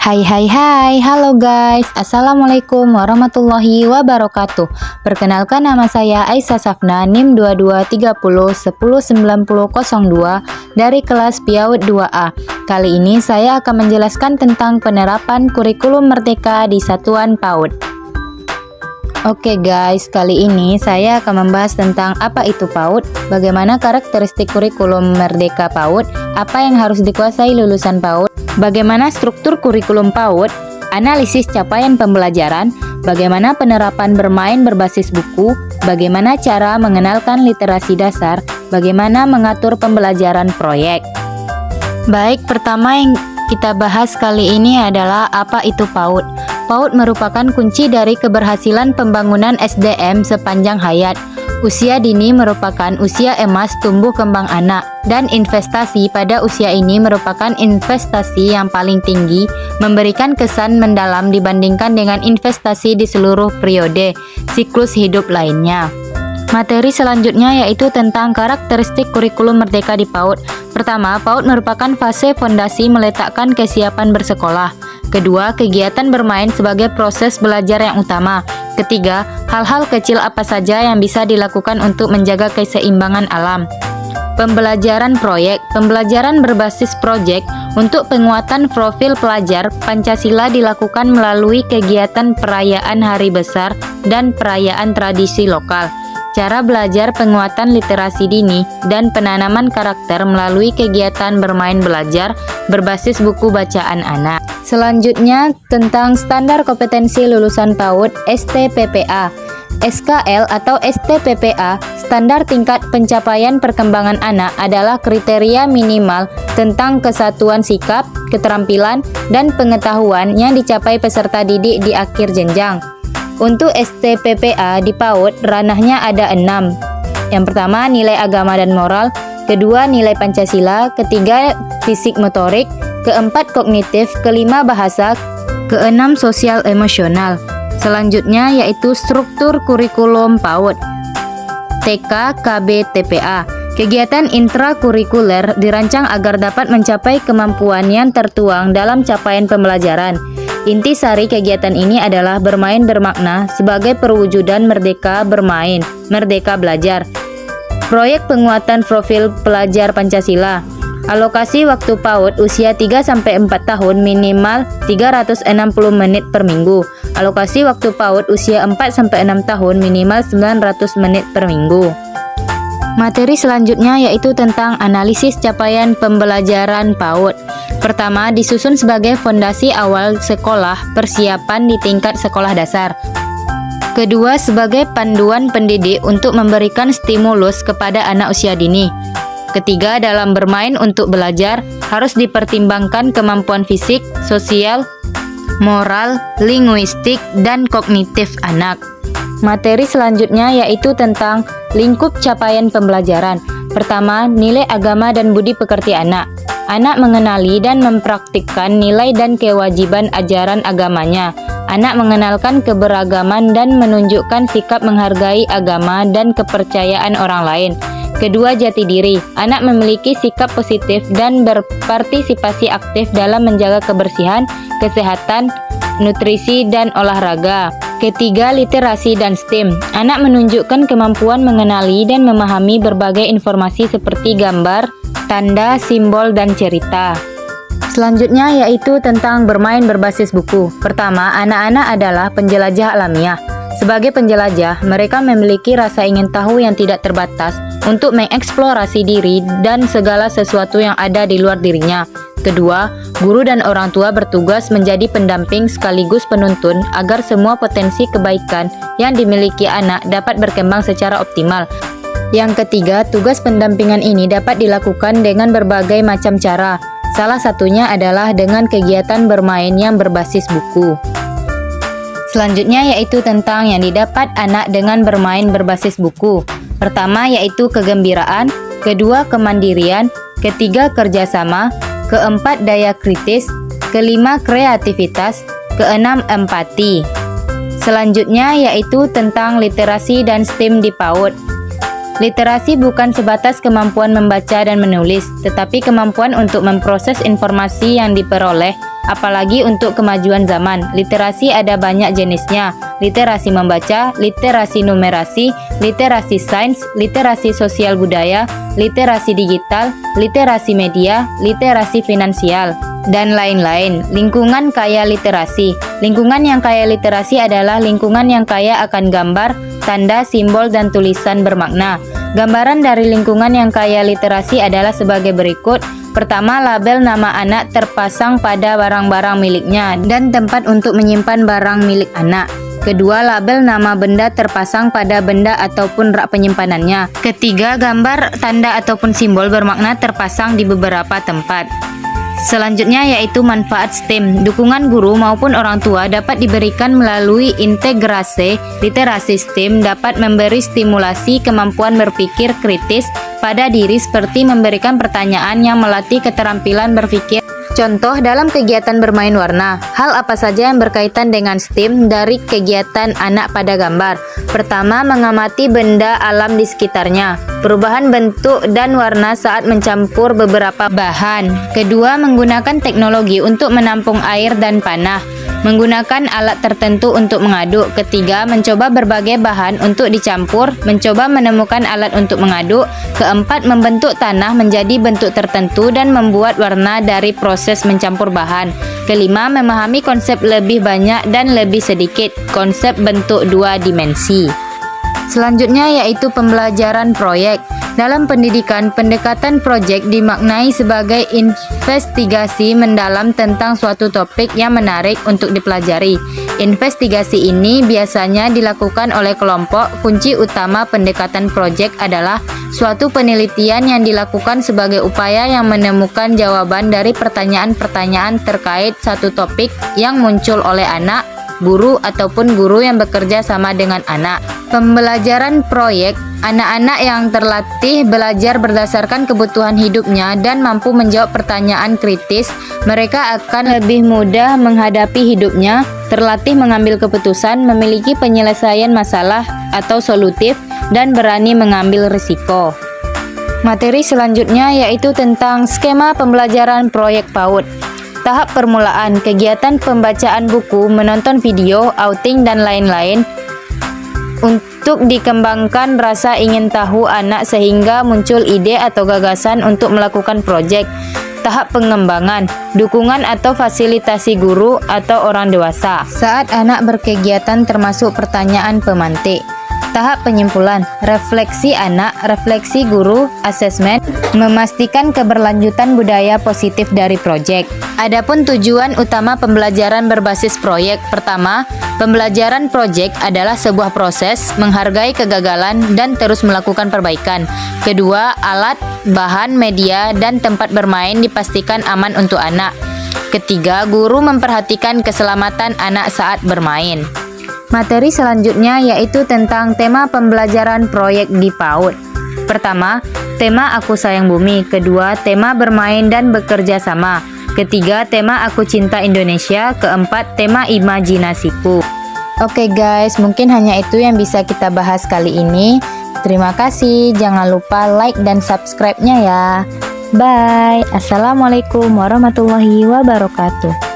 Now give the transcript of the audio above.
Hai hai hai, halo guys, Assalamualaikum warahmatullahi wabarakatuh. Perkenalkan, nama saya Aisyah Safna, NIM 2230109002 dari kelas PIAUD 2A. Kali ini saya akan menjelaskan tentang penerapan kurikulum Merdeka di Satuan PAUD. Oke guys, kali ini saya akan membahas tentang apa itu PAUD, bagaimana karakteristik kurikulum Merdeka PAUD, apa yang harus dikuasai lulusan PAUD, bagaimana struktur kurikulum PAUD, analisis capaian pembelajaran, bagaimana penerapan bermain berbasis buku, bagaimana cara mengenalkan literasi dasar, bagaimana mengatur pembelajaran proyek. Baik, pertama yang kita bahas kali ini adalah apa itu PAUD. PAUD merupakan kunci dari keberhasilan pembangunan SDM sepanjang hayat. Usia dini merupakan usia emas tumbuh kembang anak, dan investasi pada usia ini merupakan investasi yang paling tinggi, memberikan kesan mendalam dibandingkan dengan investasi di seluruh periode siklus hidup lainnya. Materi selanjutnya yaitu tentang karakteristik kurikulum Merdeka di PAUD. Pertama, PAUD merupakan fase fondasi meletakkan kesiapan bersekolah. Kedua, kegiatan bermain sebagai proses belajar yang utama. Ketiga, hal-hal kecil apa saja yang bisa dilakukan untuk menjaga keseimbangan alam. Pembelajaran proyek. Pembelajaran berbasis proyek untuk penguatan profil pelajar Pancasila dilakukan melalui kegiatan perayaan hari besar dan perayaan tradisi lokal. Cara belajar penguatan literasi dini dan penanaman karakter melalui kegiatan bermain belajar berbasis buku bacaan anak. Selanjutnya tentang standar kompetensi lulusan PAUD STPPA. SKL atau STPPA, standar tingkat pencapaian perkembangan anak, adalah kriteria minimal tentang kesatuan sikap, keterampilan, dan pengetahuan yang dicapai peserta didik di akhir jenjang. Untuk STPPA di PAUD, ranahnya ada 6. Yang pertama, nilai agama dan moral. Kedua, nilai Pancasila. Ketiga, fisik motorik. Keempat, kognitif. Kelima, bahasa. Keenam, sosial emosional. Selanjutnya yaitu struktur kurikulum PAUD. TK, KB, TPA. Kegiatan intrakurikuler dirancang agar dapat mencapai kemampuan yang tertuang dalam capaian pembelajaran. Intisari kegiatan ini adalah bermain bermakna sebagai perwujudan merdeka bermain, merdeka belajar. Proyek penguatan profil pelajar Pancasila. Alokasi waktu PAUD usia 3-4 tahun minimal 360 menit per minggu. Alokasi waktu PAUD usia 4-6 tahun minimal 900 menit per minggu. Materi selanjutnya yaitu tentang analisis capaian pembelajaran PAUD. Pertama, disusun sebagai fondasi awal sekolah persiapan di tingkat sekolah dasar. Kedua, sebagai panduan pendidik untuk memberikan stimulus kepada anak usia dini. Ketiga, dalam bermain untuk belajar harus dipertimbangkan kemampuan fisik, sosial, moral, linguistik, dan kognitif anak. Materi selanjutnya yaitu tentang lingkup capaian pembelajaran. Pertama, nilai agama dan budi pekerti anak. Anak mengenali dan mempraktikkan nilai dan kewajiban ajaran agamanya. Anak mengenalkan keberagaman dan menunjukkan sikap menghargai agama dan kepercayaan orang lain. Kedua, jati diri. Anak memiliki sikap positif dan berpartisipasi aktif dalam menjaga kebersihan, kesehatan, nutrisi, dan olahraga. Ketiga, literasi dan STEM. Anak menunjukkan kemampuan mengenali dan memahami berbagai informasi seperti gambar, tanda, simbol, dan cerita. Selanjutnya yaitu tentang bermain berbasis buku. Pertama, anak-anak adalah penjelajah alamiah. Sebagai penjelajah, mereka memiliki rasa ingin tahu yang tidak terbatas untuk mengeksplorasi diri dan segala sesuatu yang ada di luar dirinya. Kedua, guru dan orang tua bertugas menjadi pendamping sekaligus penuntun agar semua potensi kebaikan yang dimiliki anak dapat berkembang secara optimal. Yang ketiga, tugas pendampingan ini dapat dilakukan dengan berbagai macam cara. Salah satunya adalah dengan kegiatan bermain yang berbasis buku. Selanjutnya yaitu tentang yang didapat anak dengan bermain berbasis buku. Pertama yaitu kegembiraan, kedua kemandirian, ketiga kerjasama, keempat daya kritis, kelima kreativitas, keenam empati. Selanjutnya yaitu tentang literasi dan STEM di PAUD. Literasi bukan sebatas kemampuan membaca dan menulis, tetapi kemampuan untuk memproses informasi yang diperoleh apalagi untuk kemajuan zaman. Literasi ada banyak jenisnya, literasi membaca, literasi numerasi, literasi sains, literasi sosial budaya, literasi digital, literasi media, literasi finansial, dan lain-lain. Lingkungan kaya literasi. Lingkungan yang kaya literasi adalah lingkungan yang kaya akan gambar, tanda, simbol, dan tulisan bermakna. Gambaran dari lingkungan yang kaya literasi adalah sebagai berikut. Pertama, label nama anak terpasang pada barang-barang miliknya dan tempat untuk menyimpan barang milik anak. Kedua, label nama benda terpasang pada benda ataupun rak penyimpanannya. Ketiga, gambar, tanda ataupun simbol bermakna terpasang di beberapa tempat. Selanjutnya yaitu manfaat STEM. Dukungan guru maupun orang tua dapat diberikan melalui integrasi. Literasi STEM dapat memberi stimulasi kemampuan berpikir kritis pada diri seperti memberikan pertanyaan yang melatih keterampilan berpikir. Contoh dalam kegiatan bermain warna, hal apa saja yang berkaitan dengan STEM dari kegiatan anak pada gambar? Pertama, mengamati benda alam di sekitarnya, perubahan bentuk dan warna saat mencampur beberapa bahan. Kedua, menggunakan teknologi untuk menampung air dan panah, menggunakan alat tertentu untuk mengaduk. Ketiga, mencoba berbagai bahan untuk dicampur, mencoba menemukan alat untuk mengaduk. Keempat, membentuk tanah menjadi bentuk tertentu dan membuat warna dari proses mencampur bahan. Kelima, memahami konsep lebih banyak dan lebih sedikit, konsep bentuk dua dimensi. Selanjutnya yaitu pembelajaran proyek. Dalam pendidikan, pendekatan proyek dimaknai sebagai investigasi mendalam tentang suatu topik yang menarik untuk dipelajari. Investigasi ini biasanya dilakukan oleh kelompok. Kunci utama pendekatan proyek adalah suatu penelitian yang dilakukan sebagai upaya yang menemukan jawaban dari pertanyaan-pertanyaan terkait satu topik yang muncul oleh anak, guru, ataupun guru yang bekerja sama dengan anak. Pembelajaran proyek, anak-anak yang terlatih belajar berdasarkan kebutuhan hidupnya dan mampu menjawab pertanyaan kritis. Mereka akan lebih mudah menghadapi hidupnya, terlatih mengambil keputusan, memiliki penyelesaian masalah atau solutif, dan berani mengambil risiko. Materi selanjutnya yaitu tentang skema pembelajaran proyek PAUD. Tahap permulaan, kegiatan pembacaan buku, menonton video, outing, dan lain-lain untuk dikembangkan rasa ingin tahu anak sehingga muncul ide atau gagasan untuk melakukan proyek. Tahap pengembangan, dukungan atau fasilitasi guru atau orang dewasa saat anak berkegiatan termasuk pertanyaan pemantik. Tahap penyimpulan, refleksi anak, refleksi guru, asesmen, memastikan keberlanjutan budaya positif dari proyek. Adapun tujuan utama pembelajaran berbasis proyek. Pertama, pembelajaran proyek adalah sebuah proses menghargai kegagalan dan terus melakukan perbaikan. Kedua, alat, bahan, media, dan tempat bermain dipastikan aman untuk anak. Ketiga, guru memperhatikan keselamatan anak saat bermain. Materi selanjutnya yaitu tentang tema pembelajaran proyek di PAUD. Pertama, tema Aku Sayang Bumi. Kedua, tema bermain dan bekerja sama. Ketiga, tema Aku Cinta Indonesia. Keempat, tema Imajinasiku. Oke guys, mungkin hanya itu yang bisa kita bahas kali ini. Terima kasih, jangan lupa like dan subscribe-nya ya. Bye. Assalamualaikum warahmatullahi wabarakatuh.